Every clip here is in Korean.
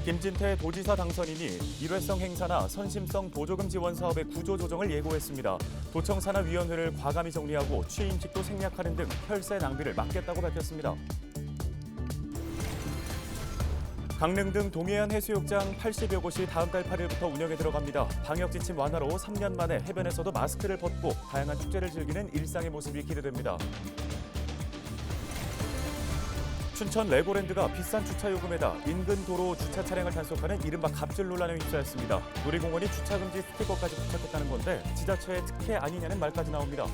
김진태 도지사 당선인이 일회성 행사나 선심성 보조금 지원 사업의 구조 조정을 예고했습니다. 도청 산하위원회를 과감히 정리하고 취임식도 생략하는 등 혈세 낭비를 막겠다고 밝혔습니다. 강릉 등 동해안 해수욕장 80여 곳이 다음 달 8일부터 운영에 들어갑니다. 방역 지침 완화로 3년 만에 해변에서도 마스크를 벗고 다양한 축제를 즐기는 일상의 모습이 기대됩니다. 춘천 레고랜드가 비싼 주차 요금에다 인근 도로 주차 차량을 단속하는 이른바 갑질 논란에 휩싸였습니다. 놀이공원이 주차 금지 스티커까지 부착했다는 건데 지자체의 특혜 아니냐는 말까지 나옵니다.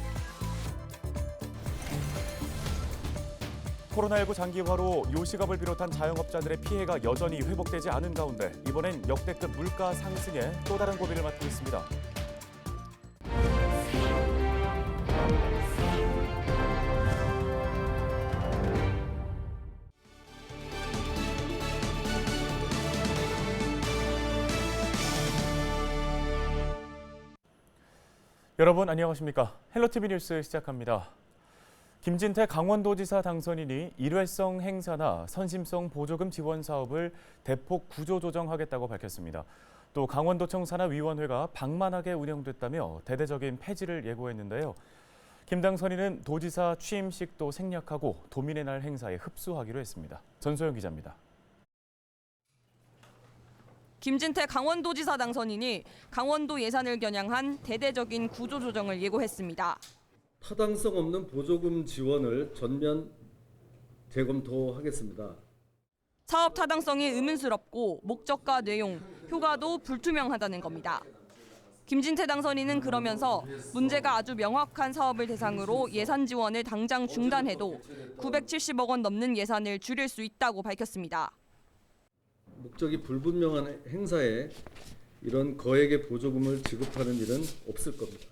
코로나19 장기화로 요식업을 비롯한 자영업자들의 피해가 여전히 회복되지 않은 가운데 이번엔 역대급 물가 상승에 또 다른 고비를 맞고 있습니다. 여러분 안녕하십니까? 헬로티비 뉴스 시작합니다. 김진태 강원도지사 당선인이 일회성 행사나 선심성 보조금 지원 사업을 대폭 구조 조정하겠다고 밝혔습니다. 또 강원도청 산하위원회가 방만하게 운영됐다며 대대적인 폐지를 예고했는데요. 김 당선인은 도지사 취임식도 생략하고 도민의 날 행사에 흡수하기로 했습니다. 전소영 기자입니다. 김진태 강원도지사 당선인이 강원도 예산을 겨냥한 대대적인 구조조정을 예고했습니다. 타당성 없는 보조금 지원을 전면 재검토하겠습니다. 사업 타당성이 의문스럽고 목적과 내용, 효과도 불투명하다는 겁니다. 김진태 당선인은 그러면서 문제가 아주 명확한 사업을 대상으로 예산 지원을 당장 중단해도 970억 원 넘는 예산을 줄일 수 있다고 밝혔습니다. 목적이 불분명한 행사에 이런 거액의 보조금을 지급하는 일은 없을 겁니다.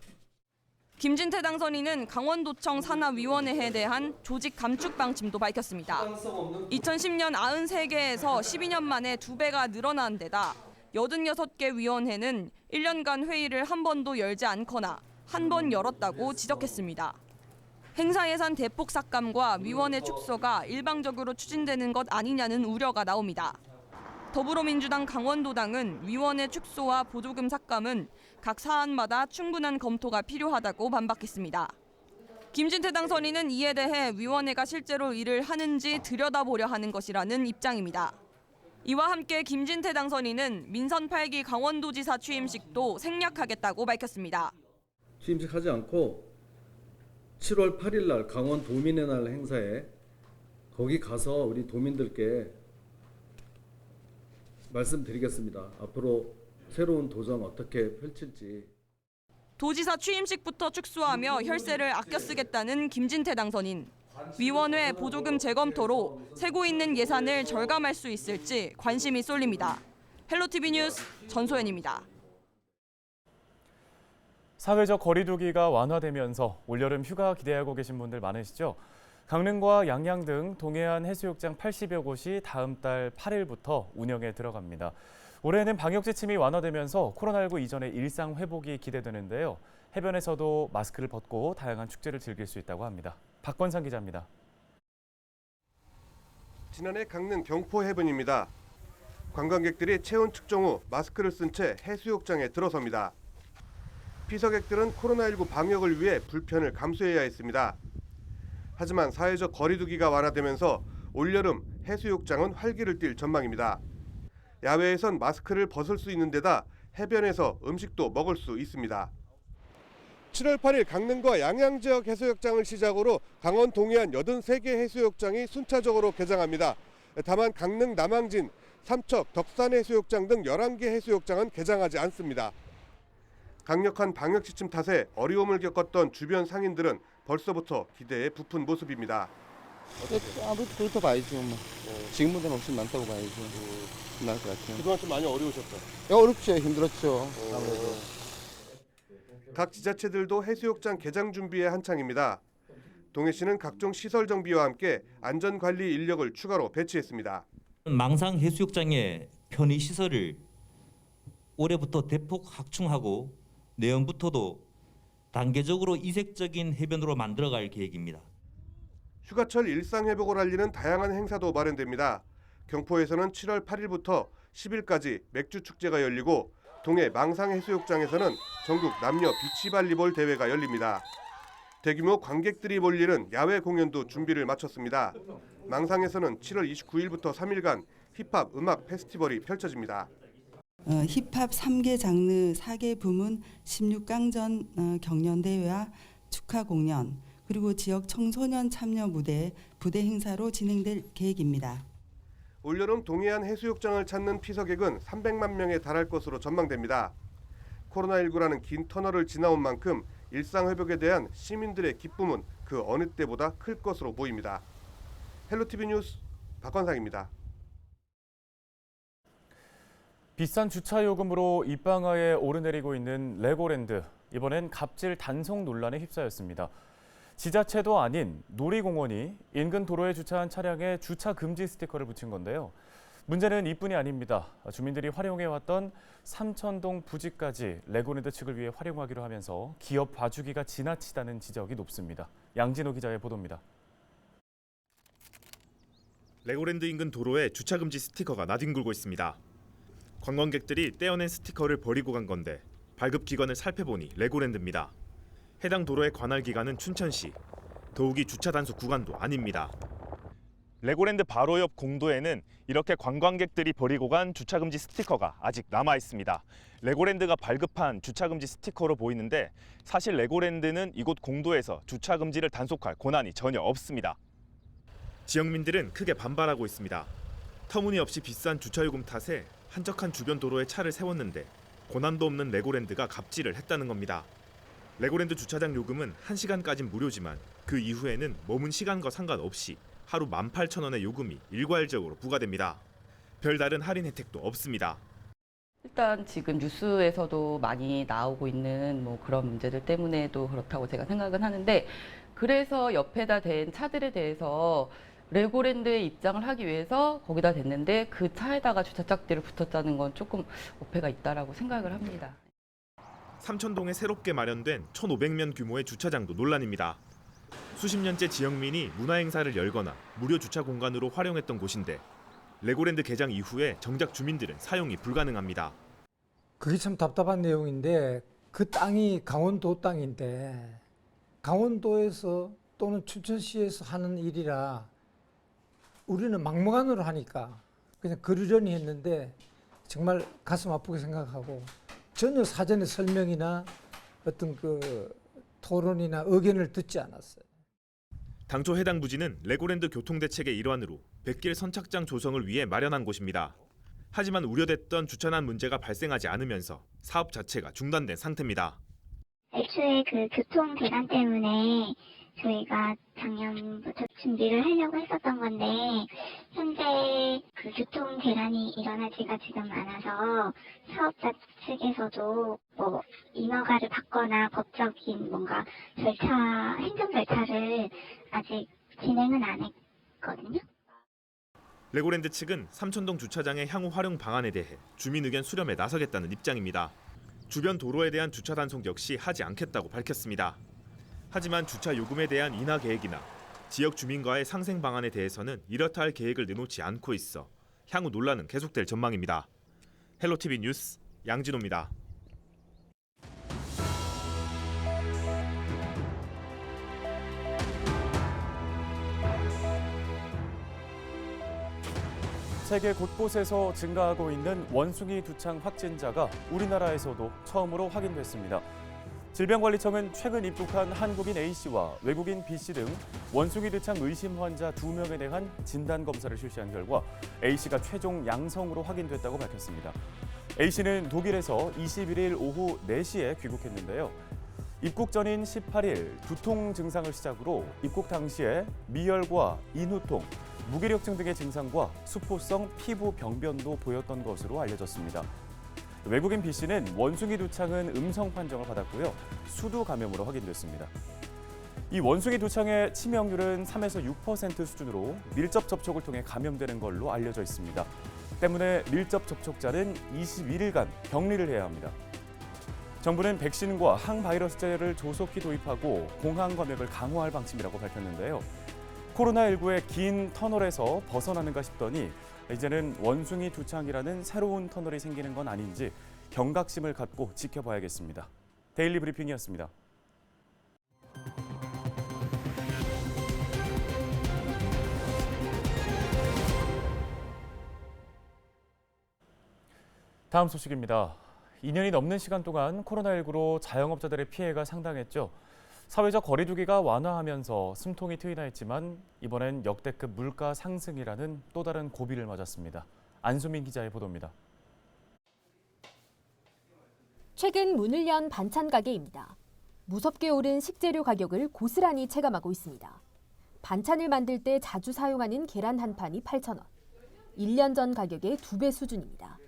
김진태 당선인은 강원도청 산하위원회에 대한 조직 감축 방침도 밝혔습니다. 2010년 93개에서 12년 만에 2배가 늘어난 데다 86개 위원회는 1년간 회의를 한 번도 열지 않거나 한 번 열었다고 지적했습니다. 행사 예산 대폭 삭감과 위원회 축소가 일방적으로 추진되는 것 아니냐는 우려가 나옵니다. 더불어민주당 강원도당은 위원회 축소와 보조금 삭감은 각 사안마다 충분한 검토가 필요하다고 반박했습니다. 김진태 당선인은 이에 대해 위원회가 실제로 일을 하는지 들여다보려 하는 것이라는 입장입니다. 이와 함께 김진태 당선인은 민선 8기 강원도지사 취임식도 생략하겠다고 밝혔습니다. 취임식 하지 않고 7월 8일 날 강원 도민의 날 행사에 거기 가서 우리 도민들께 말씀드리겠습니다. 앞으로 새로운 도전 어떻게 펼칠지. 도지사 취임식부터 축소하며 혈세를 아껴 쓰겠다는 김진태 당선인. 위원회 보조금 재검토로 세고 있는 예산을 절감할 수 있을지 관심이 쏠립니다. 헬로티비 뉴스 전소연입니다. 사회적 거리 두기가 완화되면서 올여름 휴가 기대하고 계신 분들 많으시죠? 강릉과 양양 등 동해안 해수욕장 80여 곳이 다음 달 8일부터 운영에 들어갑니다. 올해는 방역 지침이 완화되면서 코로나19 이전의 일상 회복이 기대되는데요. 해변에서도 마스크를 벗고 다양한 축제를 즐길 수 있다고 합니다. 박건상 기자입니다. 지난해 강릉 경포 해변입니다. 관광객들이 체온 측정 후 마스크를 쓴 채 해수욕장에 들어섭니다. 피서객들은 코로나19 방역을 위해 불편을 감수해야 했습니다. 하지만 사회적 거리 두기가 완화되면서 올여름 해수욕장은 활기를 띨 전망입니다. 야외에선 마스크를 벗을 수 있는 데다 해변에서 음식도 먹을 수 있습니다. 7월 8일 강릉과 양양 지역 해수욕장을 시작으로 강원 동해안 83개 해수욕장이 순차적으로 개장합니다. 다만 강릉 남항진, 삼척, 덕산 해수욕장 등 11개 해수욕장은 개장하지 않습니다. 강력한 방역 지침 탓에 어려움을 겪었던 주변 상인들은 벌써부터 기대에 부푼 모습입니다. 아무래도 그렇다 봐야죠. 지금보다는 훨씬 많다고 봐야죠. 나을 것 같아요. 그동안 좀 많이 어려우셨죠? 어렵죠. 힘들었죠. 아무래도. 각 지자체들도 해수욕장 개장 준비에 한창입니다. 동해시는 각종 시설 정비와 함께 안전관리 인력을 추가로 배치했습니다. 망상 해수욕장의 편의 시설을 올해부터 대폭 확충하고 내년부터도 단계적으로 이색적인 해변으로 만들어갈 계획입니다. 휴가철 일상 회복을 알리는 다양한 행사도 마련됩니다. 경포에서는 7월 8일부터 10일까지 맥주 축제가 열리고 동해 망상해수욕장에서는 전국 남녀 비치발리볼 대회가 열립니다. 대규모 관객들이 몰리는 야외 공연도 준비를 마쳤습니다. 망상에서는 7월 29일부터 3일간 힙합 음악 페스티벌이 펼쳐집니다. 힙합 3개 장르 4개 부문 16강전 경연대회와 축하 공연 그리고 지역 청소년 참여 무대, 부대 행사로 진행될 계획입니다. 올여름 동해안 해수욕장을 찾는 피서객은 300만 명에 달할 것으로 전망됩니다. 코로나19라는 긴 터널을 지나온 만큼 일상 회복에 대한 시민들의 기쁨은 그 어느 때보다 클 것으로 보입니다. 헬로티비 뉴스 박건상입니다. 비싼 주차 요금으로 입방아에 오르내리고 있는 레고랜드. 이번엔 갑질 단속 논란에 휩싸였습니다. 지자체도 아닌 놀이공원이 인근 도로에 주차한 차량에 주차 금지 스티커를 붙인 건데요. 문제는 이뿐이 아닙니다. 주민들이 활용해왔던 삼천동 부지까지 레고랜드 측을 위해 활용하기로 하면서 기업 봐주기가 지나치다는 지적이 높습니다. 양진호 기자의 보도입니다. 레고랜드 인근 도로에 주차 금지 스티커가 나뒹굴고 있습니다. 관광객들이 떼어낸 스티커를 버리고 간 건데 발급 기관을 살펴보니 레고랜드입니다. 해당 도로의 관할 기관은 춘천시, 더욱이 주차 단속 구간도 아닙니다. 레고랜드 바로 옆 공도에는 이렇게 관광객들이 버리고 간 주차금지 스티커가 아직 남아 있습니다. 레고랜드가 발급한 주차금지 스티커로 보이는데 사실 레고랜드는 이곳 공도에서 주차금지를 단속할 권한이 전혀 없습니다. 지역민들은 크게 반발하고 있습니다. 터무니없이 비싼 주차요금 탓에 한적한 주변 도로에 차를 세웠는데 권한도 없는 레고랜드가 갑질을 했다는 겁니다. 레고랜드 주차장 요금은 1시간까진 무료지만 그 이후에는 머문 시간과 상관없이 하루 18,000원의 요금이 일괄적으로 부과됩니다. 별다른 할인 혜택도 없습니다. 일단 지금 뉴스에서도 많이 나오고 있는 그런 문제들 때문에도 그렇다고 제가 생각은 하는데 그래서 옆에다 댄 차들에 대해서 레고랜드에 입장을 하기 위해서 거기다 댔는데 그 차에다가 주차장비를 붙였다는 건 조금 어폐가 있다라고 생각을 합니다. 삼천동에 새롭게 마련된 1,500면 규모의 주차장도 논란입니다. 수십 년째 지역민이 문화행사를 열거나 무료 주차 공간으로 활용했던 곳인데 레고랜드 개장 이후에 정작 주민들은 사용이 불가능합니다. 그게 참 답답한 내용인데 그 땅이 강원도 땅인데 강원도에서 또는 춘천시에서 하는 일이라 우리는 막무가내로 하니까 그냥 그러려니 했는데 정말 가슴 아프게 생각하고 전혀 사전에 설명이나 어떤 그 토론이나 의견을 듣지 않았어요. 당초 해당 부지는 레고랜드 교통대책의 일환으로 백길 선착장 조성을 위해 마련한 곳입니다. 하지만 우려됐던 주차난 문제가 발생하지 않으면서 사업 자체가 중단된 상태입니다. 애초에 그 교통 대란 때문에 저희가 작년부터 준비를 하려고 했었던 건데 현재 그 교통 대란이 일어나지가 지금 않아서 사업자 측에서도 인허가를 받거나 법적인 뭔가 행정 절차를 아직 진행은 안 했거든요. 레고랜드 측은 삼천동 주차장의 향후 활용 방안에 대해 주민 의견 수렴에 나서겠다는 입장입니다. 주변 도로에 대한 주차 단속 역시 하지 않겠다고 밝혔습니다. 하지만 주차 요금에 대한 인하 계획이나 지역 주민과의 상생 방안에 대해서는 이렇다 할 계획을 내놓지 않고 있어 향후 논란은 계속될 전망입니다. 헬로티비 뉴스 양진호입니다. 세계 곳곳에서 증가하고 있는 원숭이 두창 확진자가 우리나라에서도 처음으로 확인됐습니다. 질병관리청은 최근 입국한 한국인 A씨와 외국인 B씨 등 원숭이 두창 의심 환자 2명에 대한 진단검사를 실시한 결과 A씨가 최종 양성으로 확인됐다고 밝혔습니다. A씨는 독일에서 21일 오후 4시에 귀국했는데요. 입국 전인 18일 두통 증상을 시작으로 입국 당시에 미열과 인후통, 무기력증 등의 증상과 수포성 피부 병변도 보였던 것으로 알려졌습니다. 외국인 B씨는 원숭이 두창은 음성 판정을 받았고요. 수두 감염으로 확인됐습니다. 이 원숭이 두창의 치명률은 3에서 6% 수준으로 밀접 접촉을 통해 감염되는 걸로 알려져 있습니다. 때문에 밀접 접촉자는 21일간 격리를 해야 합니다. 정부는 백신과 항바이러스제를 조속히 도입하고 공항 검역을 강화할 방침이라고 밝혔는데요. 코로나19의 긴 터널에서 벗어나는가 싶더니 이제는 원숭이 두창이라는 새로운 터널이 생기는 건 아닌지 경각심을 갖고 지켜봐야겠습니다. 데일리 브리핑이었습니다. 다음 소식입니다. 2년이 넘는 시간 동안 코로나19로 자영업자들의 피해가 상당했죠. 사회적 거리두기가 완화하면서 숨통이 트이나 했지만 이번엔 역대급 물가 상승이라는 또 다른 고비를 맞았습니다. 안수민 기자의 보도입니다. 최근 문을 연 반찬 가게입니다. 무섭게 오른 식재료 가격을 고스란히 체감하고 있습니다. 반찬을 만들 때 자주 사용하는 계란 한 판이 8,000원. 1년 전 가격의 2배 수준입니다.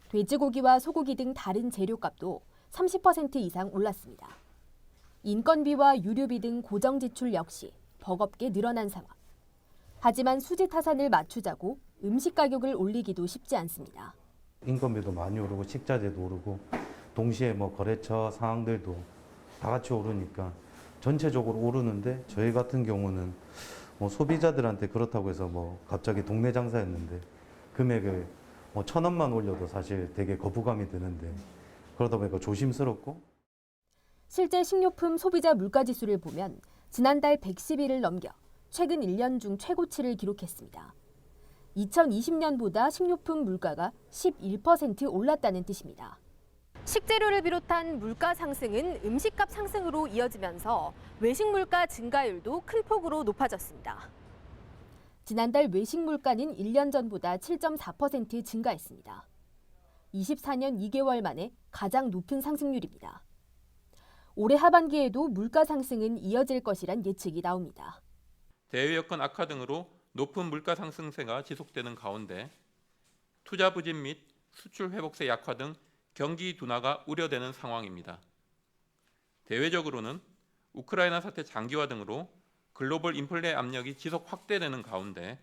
돼지고기와 소고기 등 다른 재료값도 30% 이상 올랐습니다. 인건비와 유류비 등 고정 지출 역시 버겁게 늘어난 상황. 하지만 수지 타산을 맞추자고 음식 가격을 올리기도 쉽지 않습니다. 인건비도 많이 오르고 식자재도 오르고 동시에 거래처 상황들도 다 같이 오르니까 전체적으로 오르는데 저희 같은 경우는 소비자들한테 그렇다고 해서 갑자기 동네 장사였는데 금액을 1,000원만 올려도 사실 되게 거부감이 드는데 그러다 보니까 조심스럽고. 실제 식료품 소비자 물가지수를 보면 지난달 110일을 넘겨 최근 1년 중 최고치를 기록했습니다. 2020년보다 식료품 물가가 11% 올랐다는 뜻입니다. 식재료를 비롯한 물가 상승은 음식값 상승으로 이어지면서 외식 물가 증가율도 큰 폭으로 높아졌습니다. 지난달 외식 물가는 1년 전보다 7.4% 증가했습니다. 24년 2개월 만에 가장 높은 상승률입니다. 올해 하반기에도 물가 상승은 이어질 것이란 예측이 나옵니다. 대외 여건 악화 등으로 높은 물가 상승세가 지속되는 가운데 투자 부진 및 수출 회복세 약화 등 경기 둔화가 우려되는 상황입니다. 대외적으로는 우크라이나 사태 장기화 등으로 글로벌 인플레 압력이 지속 확대되는 가운데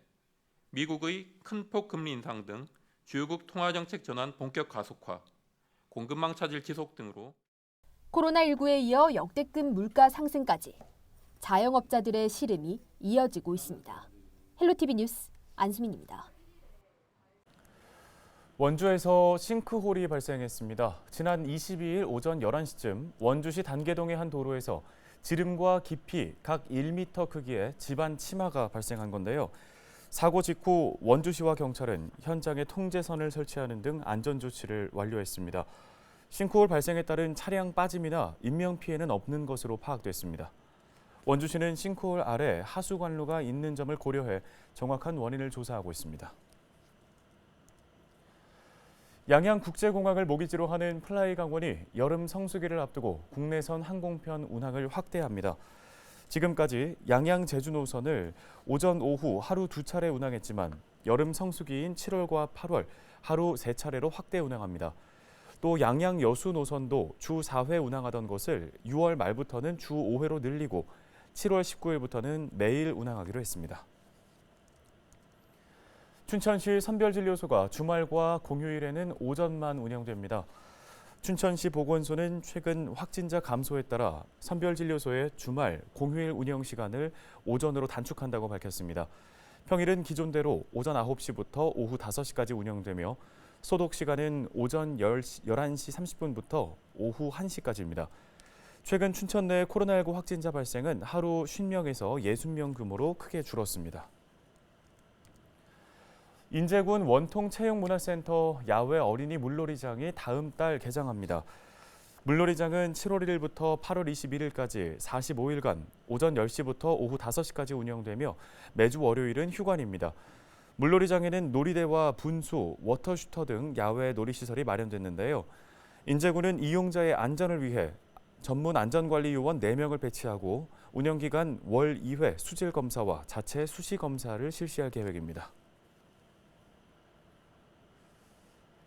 미국의 큰 폭 금리 인상 등 주요국 통화정책 전환 본격 가속화, 공급망 차질 지속 등으로 코로나19에 이어 역대급 물가 상승까지 자영업자들의 시름이 이어지고 있습니다. 헬로티비 뉴스 안수민입니다. 원주에서 싱크홀이 발생했습니다. 지난 22일 오전 11시쯤 원주시 단계동의 한 도로에서 지름과 깊이 각 1m 크기의 집안 치마가 발생한 건데요. 사고 직후 원주시와 경찰은 현장에 통제선을 설치하는 등 안전조치를 완료했습니다. 싱크홀 발생에 따른 차량 빠짐이나 인명피해는 없는 것으로 파악됐습니다. 원주시는 싱크홀 아래 하수관로가 있는 점을 고려해 정확한 원인을 조사하고 있습니다. 양양국제공항을 모기지로 하는 플라이강원이 여름 성수기를 앞두고 국내선 항공편 운항을 확대합니다. 지금까지 양양 제주 노선을 오전 오후 하루 2차례 운항했지만 여름 성수기인 7월과 8월 하루 3차례로 확대 운항합니다. 또 양양 여수 노선도 주 4회 운항하던 것을 6월 말부터는 주 5회로 늘리고 7월 19일부터는 매일 운항하기로 했습니다. 춘천시 선별진료소가 주말과 공휴일에는 오전만 운영됩니다. 춘천시 보건소는 최근 확진자 감소에 따라 선별진료소의 주말, 공휴일 운영 시간을 오전으로 단축한다고 밝혔습니다. 평일은 기존대로 오전 9시부터 오후 5시까지 운영되며 소독 시간은 오전 11시 30분부터 오후 1시까지입니다. 최근 춘천 내 코로나19 확진자 발생은 하루 50명에서 60명 규모로 크게 줄었습니다. 인제군 원통체육문화센터 야외 어린이 물놀이장이 다음 달 개장합니다. 물놀이장은 7월 1일부터 8월 21일까지 45일간 오전 10시부터 오후 5시까지 운영되며 매주 월요일은 휴관입니다. 물놀이장에는 놀이대와 분수, 워터슈터 등 야외 놀이시설이 마련됐는데요. 인제군은 이용자의 안전을 위해 전문 안전관리요원 4명을 배치하고 운영기간 월 2회 수질검사와 자체 수시검사를 실시할 계획입니다.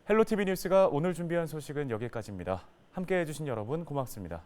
헬로티비 뉴스가 오늘 준비한 소식은 여기까지입니다. 함께해 주신 여러분 고맙습니다.